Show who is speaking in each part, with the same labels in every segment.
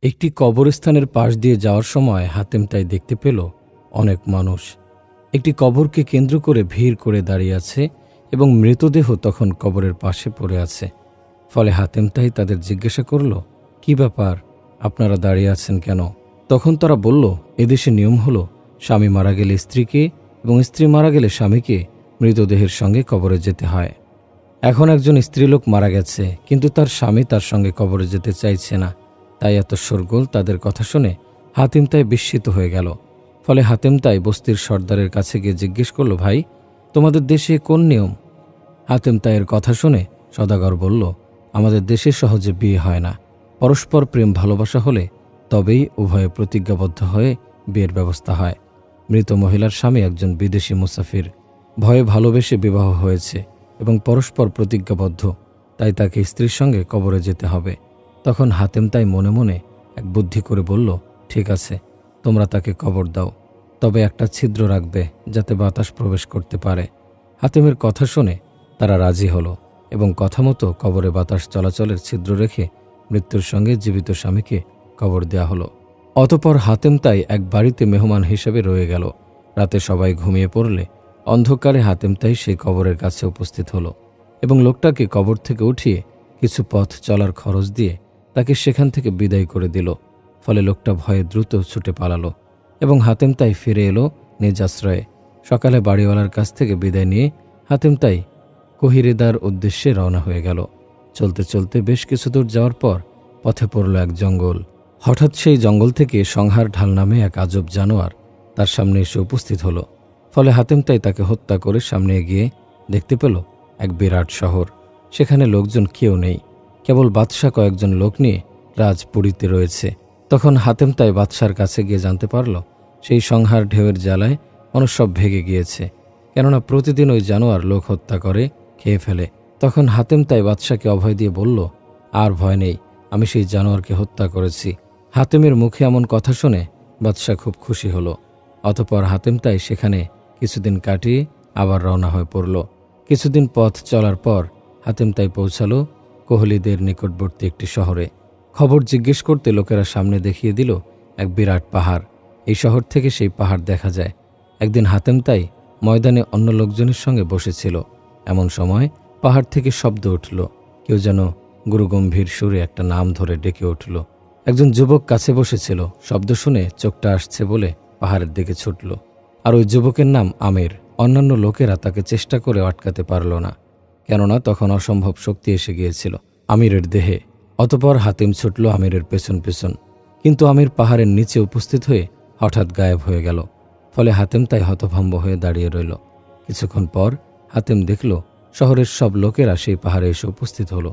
Speaker 1: একটি কবরস্থানের পাশ দিয়ে যাওয়ার সময় হাতেম তাই দেখতে পেল অনেক মানুষ একটি কবরকে কেন্দ্র করে ভিড় করে দাঁড়িয়ে আছে এবং মৃতদেহ তখন কবরের পাশে পড়ে আছে। ফলে হাতেম তাই তাদের জিজ্ঞাসা করল, কি ব্যাপার, আপনারা দাঁড়িয়ে আছেন কেন? তখন তারা বলল, এদেশে নিয়ম হলো স্বামী মারা গেলে স্ত্রীকে এবং স্ত্রী মারা গেলে স্বামীকে মৃতদেহের সঙ্গে কবরে যেতে হয়। এখন একজন স্ত্রীলোক মারা গেছে, কিন্তু তার স্বামী তার সঙ্গে কবরে যেতে চাইছে না। তাই এত শোরগোল। তাদের কথা শুনে হাতেম তাই বিস্মিত হয়ে গেল। ফলে হাতেম তাই বস্তির সর্দারের কাছে গিয়ে জিজ্ঞেস করল, ভাই, তোমাদের দেশে কোন নিয়ম? হাতেম তাইয়ের কথা শুনে সদাগর বলল, আমাদের দেশে সহজে বিয়ে হয় না। পরস্পর প্রেম ভালোবাসা হলে তবেই উভয়ে প্রতিজ্ঞাবদ্ধ হয়ে বিয়ের ব্যবস্থা হয়। মৃত মহিলার স্বামী একজন বিদেশি মুসাফির, ভয়ে ভালোবেসে বিবাহ হয়েছে এবং পরস্পর প্রতিজ্ঞাবদ্ধ, তাই তাকে স্ত্রীর সঙ্গে কবরে যেতে হবে। তখন হাতেম তাই মনে মনে এক বুদ্ধি করে বলল, ঠিক আছে, তোমরা তাকে কবর দাও, তবে একটা ছিদ্র রাখবে যাতে বাতাস প্রবেশ করতে পারে। হাতেমের কথা শুনে তারা রাজি হলো এবং কথা মতো কবরে বাতাস চলাচলের ছিদ্র রেখে মৃত্যুর সঙ্গে জীবিত স্বামীকে কবর দেয়া হলো। অতপর হাতেম তাই এক বাড়িতে মেহমান হিসেবে রয়ে গেল। রাতে সবাই ঘুমিয়ে পড়লে অন্ধকারে হাতেম তাই সেই কবরের কাছে উপস্থিত হলো এবং লোকটাকে কবর থেকে উঠিয়ে কিছু পথ চলার খরচ দিয়ে তাকে সেখান থেকে বিদায় করে দিল। ফলে লোকটা ভয়ে দ্রুত ছুটে পালালো এবং হাতেম তাই ফিরে এলো নিজ আশ্রয়ে। সকালে বাড়িওয়ালার কাছ থেকে বিদায় নিয়ে হাতেম তাই কহিরেদার উদ্দেশ্যে রওনা হয়ে গেল। চলতে চলতে বেশ কিছু দূর যাওয়ার পর পথে পড়ল এক জঙ্গল। হঠাৎ সেই জঙ্গল থেকে সংহার ঢাল নামে এক আজব জানোয়ার তার সামনে এসে উপস্থিত হলো। ফলে হাতেম তাই তাকে হত্যা করে সামনে এগিয়ে দেখতে পেল এক বিরাট শহর। সেখানে লোকজন কেউ নেই, কেবল বাদশাহ কয়েকজন লোক নিয়ে রাজপুরীতে রয়েছে। তখন হাতেম তাই বাদশার কাছে গিয়ে জানতে পারল সেই সংহার ঢেউয়ের জ্বালায় মানুষ সব ভেগে গিয়েছে, কেননা প্রতিদিন ওই জানোয়ার লোক হত্যা করে খেয়ে ফেলে। তখন হাতেম তাই বাদশাকে অভয় দিয়ে বলল, আর ভয় নেই, আমি সেই জানোয়ারকে হত্যা করেছি। হাতেমের মুখে এমন কথা শুনে বাদশাহ খুব খুশি হলো। অতপর হাতেম তাই সেখানে কিছুদিন কাটিয়ে আবার রওনা হয়ে পড়ল। কিছুদিন পথ চলার পর হাতেম তাই পৌঁছালো কোহলিদের নিকটবর্তী একটি শহরে। খবর জিজ্ঞেস করতে লোকেরা সামনে দেখিয়ে দিল এক বিরাট পাহাড়। এই শহর থেকে সেই পাহাড় দেখা যায়। একদিন হাতেম তাই ময়দানে অন্য লোকজনের সঙ্গে বসেছিল। এমন সময় পাহাড় থেকে শব্দ উঠল। কেউ যেন গুরুগম্ভীর সুরে একটা নাম ধরে ডেকে উঠল। একজন যুবক কাছে বসেছিল। শব্দ শুনে চোখটা আসছে বলে পাহাড়ের দিকে ছুটল। আর ওই যুবকের নাম আমির। অন্যান্য লোকেরা তাকে চেষ্টা করে আটকাতে পারল না, কেননা তখন অসম্ভব শক্তি এসে গিয়েছিল আমিরের দেহে। অতপর হাতিম ছুটল আমিরের পেছন পেছন, কিন্তু আমির পাহাড়ের নিচে উপস্থিত হয়ে হঠাৎ গায়েব হয়ে গেল। ফলে হাতেম তাই হতভম্ব হয়ে দাঁড়িয়ে রইল। কিছুক্ষণ পর হাতেম দেখল শহরের সব লোকেরা সেই পাহাড়ে এসে উপস্থিত হলো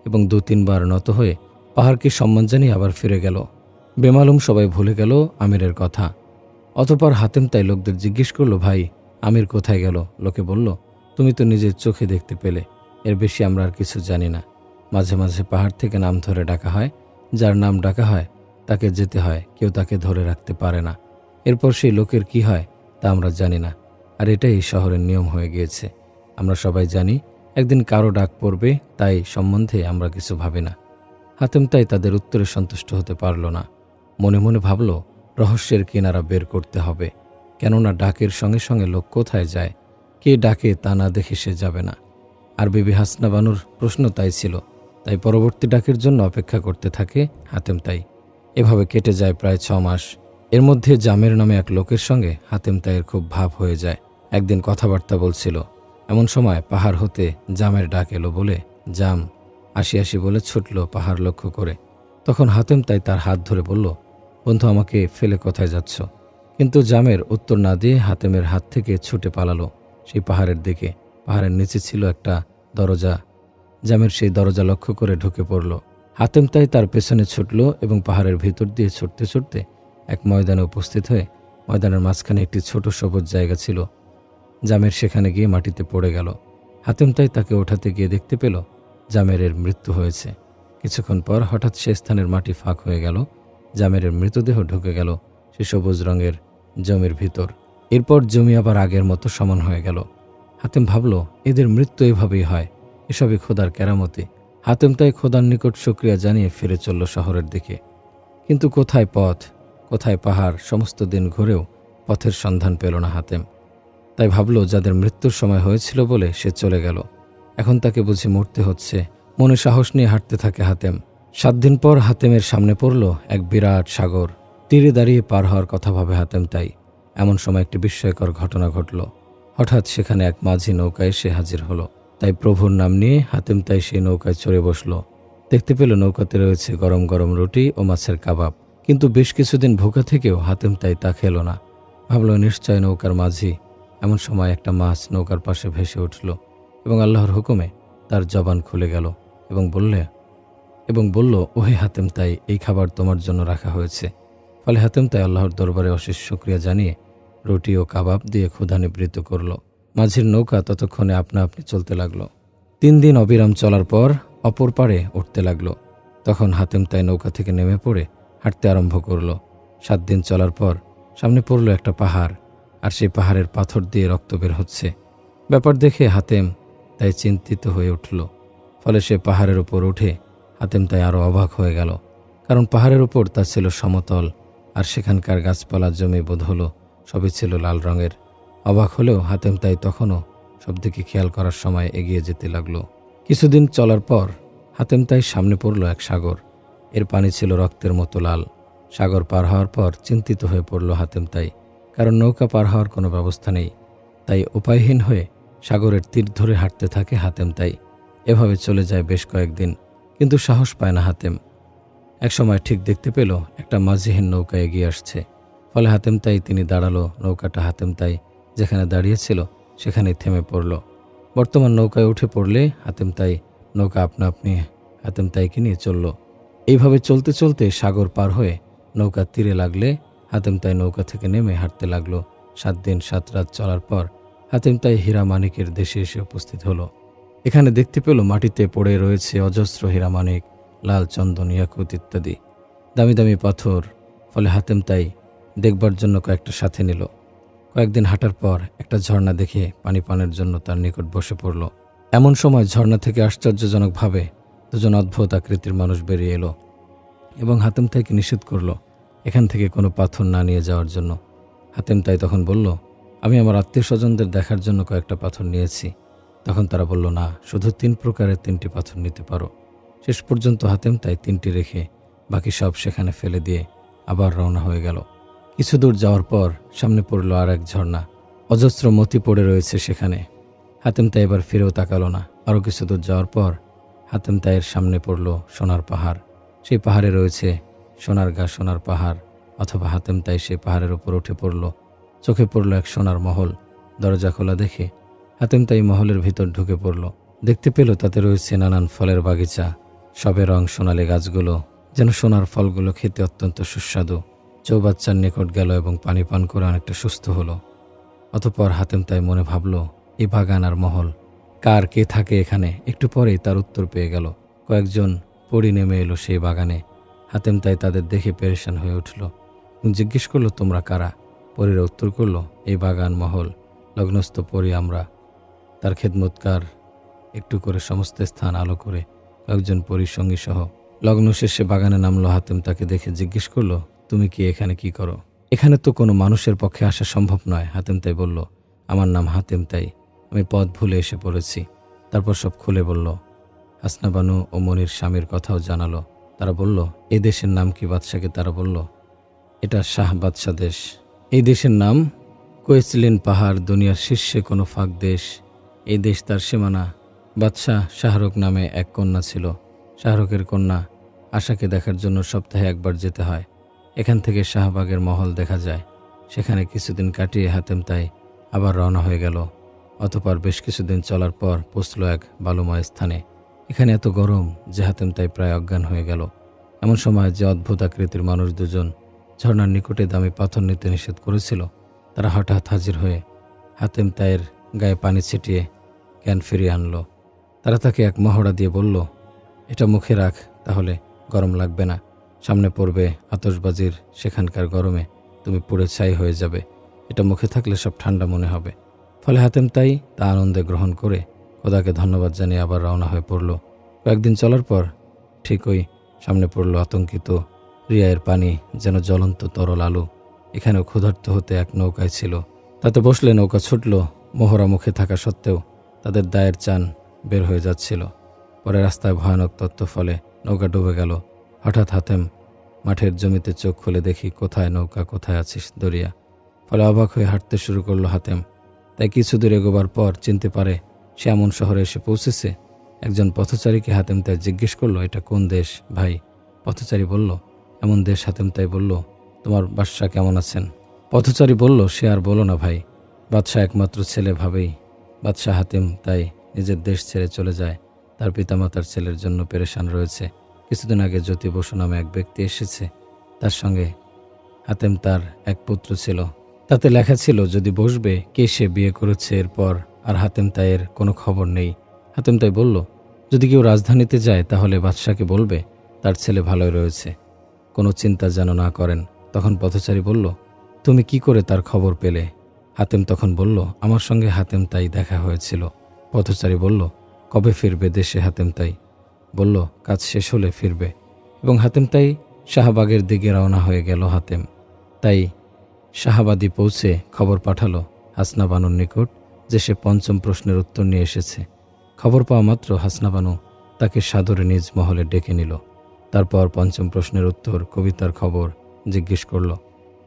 Speaker 1: এবং 2-3 বার নত হয়ে পাহাড়কে সম্মান জানিয়ে আবার ফিরে গেল। বেমালুম সবাই ভুলে গেল আমিরের কথা। অতপর হাতেম তাই লোকদের জিজ্ঞেস করল, ভাই, আমির কোথায় গেল? লোকে বলল, তুমি তো নিজের চোখে দেখতে পেলে, এর বেশি আমরা আর কিছু জানি না। মাঝে মাঝে পাহাড় থেকে নাম ধরে ডাকা হয়, যার নাম ডাকা হয় তাকে যেতে হয়, কেউ তাকে ধরে রাখতে পারে না। এরপর সেই লোকের কি হয় তা আমরা জানি না, আর এটাই এই শহরের নিয়ম হয়ে গিয়েছে। আমরা সবাই জানি একদিন কারো ডাক পড়বে, তাই সম্বন্ধে আমরা কিছু ভাবি না। হাতেম তাই তাদের উত্তরে সন্তুষ্ট হতে পারল না। মনে মনে ভাবল, রহস্যের কিনারা বের করতে হবে, কেননা ডাকের সঙ্গে সঙ্গে লোক কোথায় যায়, কে ডাকে তা না দেখে সে যাবে না। আর বিবি হাসনা বানুর প্রশ্ন তাই ছিল, তাই পরবর্তী ডাকের জন্য অপেক্ষা করতে থাকে হাতেম তাই। এভাবে কেটে যায় প্রায় 6 মাস। এর মধ্যে জামের নামে এক লোকের সঙ্গে হাতেম তাইয়ের খুব ভাব হয়ে যায়। একদিন কথাবার্তা বলছিল, এমন সময় পাহাড় হতে জামের ডাক এলো বলে জাম আসি আসি বলে ছুটল পাহাড় লক্ষ্য করে। তখন হাতেম তাই তার হাত ধরে বলল, বন্ধু, আমাকে ফেলে কোথায় যাচ্ছ? কিন্তু জামের উত্তর না দিয়ে হাতেমের হাত থেকে ছুটে পালালো সেই পাহাড়ের দিকে। পাহাড়ের নিচে ছিল একটা দরজা। জামের সেই দরজা লক্ষ্য করে ঢুকে পড়ল। হাতেম তাই তার পেছনে ছুটল এবং পাহাড়ের ভিতর দিয়ে ছুটতে ছুটতে এক ময়দানে উপস্থিত হয়ে ময়দানের মাঝখানে একটি ছোট সবুজ জায়গা ছিল। জামের সেখানে গিয়ে মাটিতে পড়ে গেল। হাতেম তাই তাকে ওঠাতে গিয়ে দেখতে পেল জামেরের মৃত্যু হয়েছে। কিছুক্ষণ পর হঠাৎ সে স্থানের মাটি ফাঁক হয়ে গেল। জামেরের মৃতদেহ ঢুকে গেল সে সবুজ রঙের জমির ভিতর। এরপর জমি আবার আগের মতো সমান হয়ে গেল। হাতেম ভাবল, এদের মৃত্যু এভাবেই হয়, এসবই খোদার কেরামতি। হাতেম তাই খোদার নিকট শুকরিয়া জানিয়ে ফিরে চলল শহরের দিকে। কিন্তু কোথায় পথ, কোথায় পাহাড়, সমস্ত দিন ঘুরেও পথের সন্ধান পেল না হাতেম। তাই ভাবল যাদের মৃত্যুর সময় হয়েছিল বলে সে চলে গেল, এখন তাকে বুঝি মরতে হচ্ছে। মনে সাহস নিয়ে হাঁটতে থাকে হাতেম। 7 দিন পর হাতেমের সামনে পড়ল এক বিরাট সাগর। তীরে দাঁড়িয়ে পার হওয়ার কথা ভাবে হাতেম তাই। এমন সময় একটি বিস্ময়কর ঘটনা ঘটল। হঠাৎ সেখানে এক মাঝি নৌকা এসে হাজির হলো। তাই প্রভুর নাম নিয়ে হাতেম তাই সেই নৌকায় চড়ে বসল। দেখতে পেল নৌকাতে রয়েছে গরম গরম রুটি ও মাছের কাবাব। কিন্তু বেশ কিছুদিন ভুকা থেকেও হাতেম তাই তা খেল না। ভাবল নিশ্চয় নৌকার মাঝি। এমন সময় একটা মাছ নৌকার পাশে ভেসে উঠল এবং আল্লাহর হুকুমে তার জবান খুলে গেল এবং বলল, ওহে হাতেম তাই, এই খাবার তোমার জন্য রাখা হয়েছে। ফলে হাতেম তাই আল্লাহর দরবারে অশেষ শুকরিয়া জানিয়ে রুটি ও কাবাব দিয়ে ক্ষুধা নিবৃত্ত করল। মাঝির নৌকা ততক্ষণে আপনা আপনি চলতে লাগলো। 3 দিন অবিরাম চলার পর অপর পাড়ে উঠতে লাগলো। তখন হাতেম তাই নৌকা থেকে নেমে পড়ে হাঁটতে আরম্ভ করল। 7 দিন চলার পর সামনে পড়ল একটা পাহাড়, আর সেই পাহাড়ের পাথর দিয়ে রক্ত বের হচ্ছে। ব্যাপার দেখে হাতেম তাই চিন্তিত হয়ে উঠল। ফলে সে পাহাড়ের উপর উঠে হাতেম তাই আরও অবাক হয়ে গেল, কারণ পাহাড়ের উপর তা ছিল সমতল, আর সেখানকার গাছপালা জমি বোধ হলো সবই ছিল লাল রঙের। অবাক হলেও হাতেম তাই তখনও সব দিকে খেয়াল করার সময় এগিয়ে যেতে লাগলো। কিছুদিন চলার পর হাতেম তাই সামনে পড়ল এক সাগর। এর পানি ছিল রক্তের মতো লাল। সাগর পার হওয়ার পর চিন্তিত হয়ে পড়ল হাতেম তাই, কারণ নৌকা পার হওয়ার কোনো ব্যবস্থা নেই। তাই উপায়হীন হয়ে সাগরের তীর ধরে হাঁটতে থাকে হাতেম তাই। এভাবে চলে যায় বেশ কয়েকদিন, কিন্তু সাহস পায় না হাতেম। একসময় ঠিক দেখতে পেল একটা মাঝিহীন নৌকা এগিয়ে আসছে। ফলে হাতেম তাই তিনি দাঁড়ালো। নৌকাটা হাতেম তাই যেখানে দাঁড়িয়েছিল সেখানেই থেমে পড়ল। বর্তমান নৌকায় উঠে পড়লে হাতেম তাই নৌকা আপনা আপনি হাতেম তাইকে নিয়ে চলল। এইভাবে চলতে চলতে সাগর পার হয়ে নৌকা তীরে লাগলে হাতেম তাই নৌকা থেকে নেমে হাঁটতে লাগলো। 7 দিন 7 রাত চলার পর হাতেম তাই হীরা মানিকের দেশে এসে উপস্থিত হলো। এখানে দেখতে পেল মাটিতে পড়ে রয়েছে অজস্র হীরা মানিক, লাল চন্দন, ইয়াকুত ইত্যাদি দামি দামি পাথর। ফলে হাতেম তাই দেখবার জন্য কয়েকটা সাথে নিল। কয়েকদিন হাঁটার পর একটা ঝর্ণা দেখে পানি পানের জন্য তার নিকট বসে পড়ল। এমন সময় ঝর্ণা থেকে আশ্চর্যজনকভাবে 2জন অদ্ভুত আকৃতির মানুষ বেরিয়ে এলো এবং হাতেম তাইকে নিষেধ করল এখান থেকে কোনো পাথর না নিয়ে যাওয়ার জন্য। হাতেম তাই তখন বলল, আমি আমার আত্মীয় স্বজনদের দেখার জন্য কয়েকটা পাথর নিয়েছি। তখন তারা বলল, না, শুধু 3 প্রকারের 3টি পাথর নিতে পারো। শেষ পর্যন্ত হাতেম তাই 3টি রেখে বাকি সব সেখানে ফেলে দিয়ে আবার রওনা হয়ে গেল। কিছু দূর যাওয়ার পর সামনে পড়ল আর এক ঝর্ণা। অজস্র মতি পড়ে রয়েছে সেখানে। হাতেম তাই এবার ফিরেও তাকালো না। আরও কিছু দূর যাওয়ার পর হাতেম তাইয়ের সামনে পড়ল সোনার পাহাড়। সেই পাহাড়ে রয়েছে সোনার গা, সোনার পাহাড়। অথবা হাতেম তাই সেই পাহাড়ের উপর উঠে পড়ল। চোখে পড়ল এক সোনার মহল। দরজা খোলা দেখে হাতেম তাই মহলের ভিতর ঢুকে পড়ল। দেখতে পেল তাতে রয়েছে নানান ফলের বাগিচা। সবে রং সোনালি গাছগুলো যেন সোনার ফলগুলো খেতে অত্যন্ত সুস্বাদু। চৌবাচ্চার নিকট গেল এবং পানি পান করে অনেকটা সুস্থ হলো। অতঃপর হাতেম তাই মনে ভাবল, এই বাগান আর মহল কার, কে থাকে এখানে? একটু পরেই তার উত্তর পেয়ে গেল। কয়েকজন পড়ি নেমে এলো সেই বাগানে। হাতেম তাই তাদের দেখে পেরেশান হয়ে উঠল এবং জিজ্ঞেস করলো, তোমরা কারা? পরীরা উত্তর করল, এই বাগান মহল লগ্নস্থ পরী আমরা, তার খেদমতকার। একটু করে সমস্ত স্থান আলো করে কয়েকজন পরীর সঙ্গী সহ লগ্ন শেষে বাগানে নামলো। হাতেম তাকে দেখে জিজ্ঞেস করলো, তুমি কি এখানে কি করো? এখানে তো কোনো মানুষের পক্ষে আসা সম্ভব নয়। হাতেম তাই বলল, আমার নাম হাতেম তাই, আমি পথ ভুলে এসে পড়েছি। তারপর সব খুলে বলল। হাসনা বানু ও মনির স্বামীর কথাও জানালো। তারা বলল, এই দেশের নাম কি? বাদশাকে তারা বলল, এটা শাহ বাদশা দেশ। এই দেশের নাম কোয়েসলিন পাহাড়, দুনিয়ার শীর্ষে কোনো ফাঁক দেশ। এই দেশ তার সীমানা। বাদশাহ শাহরুখ নামে এক কন্যা ছিল। শাহরুখের কন্যা আশাকে দেখার জন্য সপ্তাহে একবার যেতে হয়। এখান থেকে শাহবাগের মহল দেখা যায়। সেখানে কিছুদিন কাটিয়ে হাতেম তাই আবার রওনা হয়ে গেল। অতঃপর বেশ কিছুদিন চলার পর পৌঁছল এক বালুময় স্থানে। এখানে এত গরম যে হাতেম তাই প্রায় অজ্ঞান হয়ে গেল। এমন সময় যে অদ্ভুত আকৃতির মানুষ 2জন ঝর্ণার নিকটে দামি পাথর নিতে নিষেধ করেছিল, তারা হঠাৎ হাজির হয়ে হাতেম তাইয়ের গায়ে পানি ছিটিয়ে জ্ঞান ফিরিয়ে আনলো। তারা তাকে এক মহড়া দিয়ে বলল, এটা মুখে রাখ, তাহলে গরম লাগবে না। সামনে পড়বে আতশবাজির, সেখানকার গরমে তুমি পুড়ে ছাই হয়ে যাবে। এটা মুখে থাকলে সব ঠান্ডা মনে হবে। ফলে হাতেম তাই তা আনন্দে গ্রহণ করে খোদাকে ধন্যবাদ জানিয়ে আবার রওনা হয়ে পড়ল। কয়েকদিন চলার পর ঠিক ওই সামনে পড়ল আতঙ্কিত রিয়ায়ের পানি যেন জ্বলন্ত তরল আলু। এখানেও ক্ষুধার্ত হতে এক নৌকায় ছিল। তাতে বসলে নৌকা ছুটল। মোহরা মুখে থাকা সত্ত্বেও তাদের দায়ের চান বের হয়ে যাচ্ছিল। পরে রাস্তায় ভয়ানক তত্ত্ব ফলে নৌকা ডুবে গেল। হঠাৎ হাতেম মাঠের জমিতে চোখ খুলে দেখি কোথায় নৌকা, কোথায় আছিস দরিয়া। ফলে অবাক হয়ে হাঁটতে শুরু করলো হাতেম। তাই কিছু দূর এগোবার পর চিনতে পারে সে এমন শহরে এসে পৌঁছেছে। একজন পথচারীকে হাতেম তাই জিজ্ঞেস করলো, এটা কোন দেশ ভাই? পথচারী বলল, এমন দেশ। হাতেম তাই বলল, তোমার বাদশাহ কেমন আছেন? পথচারী বলল, সে আর বলো না ভাই, বাদশাহ একমাত্র ছেলে ভাবেই। বাদশাহ হাতেম তাই নিজের দেশ ছেড়ে চলে যায়। তার পিতামাতার ছেলের জন্য পেরেশান রয়েছে। কিছুদিন আগে জ্যোতি বসু নামে এক ব্যক্তি এসেছে। তার সঙ্গে হাতেম তার এক পুত্র ছিল। তাতে লেখা ছিল যদি বসবে কে সে বিয়ে করেছে। এরপর আর হাতেম তাইয়ের কোনো খবর নেই। হাতেম তাই বলল, যদি কেউ রাজধানীতে যায় তাহলে বাদশাকে বলবে তার ছেলে ভালোই রয়েছে, কোনো চিন্তা যেন না করেন। তখন পথচারী বলল, তুমি কি করে তার খবর পেলে? হাতেম তখন বলল, আমার সঙ্গে হাতেম তাই দেখা হয়েছিল। পথচারী বলল, কবে ফিরবে দেশে? হাতেম তাই বলল, কাজ শেষ হলে ফিরবে। এবং হাতেম তাই শাহবাগের দিকে রওনা হয়ে গেল। হাতেম তাই শাহাবাদী পৌঁছে খবর পাঠালো হাসনা বানুর নিকট যে সে পঞ্চম প্রশ্নের উত্তর নিয়ে এসেছে। খবর পাওয়া মাত্র হাসনা বানু তাকে সাদরে নিজ মহলে ডেকে নিল। তারপর পঞ্চম প্রশ্নের উত্তর, কবিতার খবর জিজ্ঞেস করল।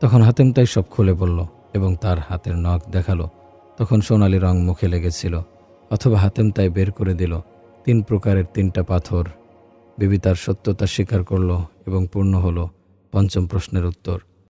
Speaker 1: তখন হাতেম তাই সব খুলে বলল এবং তার হাতের নখ দেখালো। তখন সোনালি রং মুখে লেগেছিল। অথবা হাতেম তাই বের করে দিল 3 প্রকারের 3টা পাথর। বিবি তার সত্যতা স্বীকার করল এবং পূর্ণ হলো পঞ্চম প্রশ্নের উত্তর।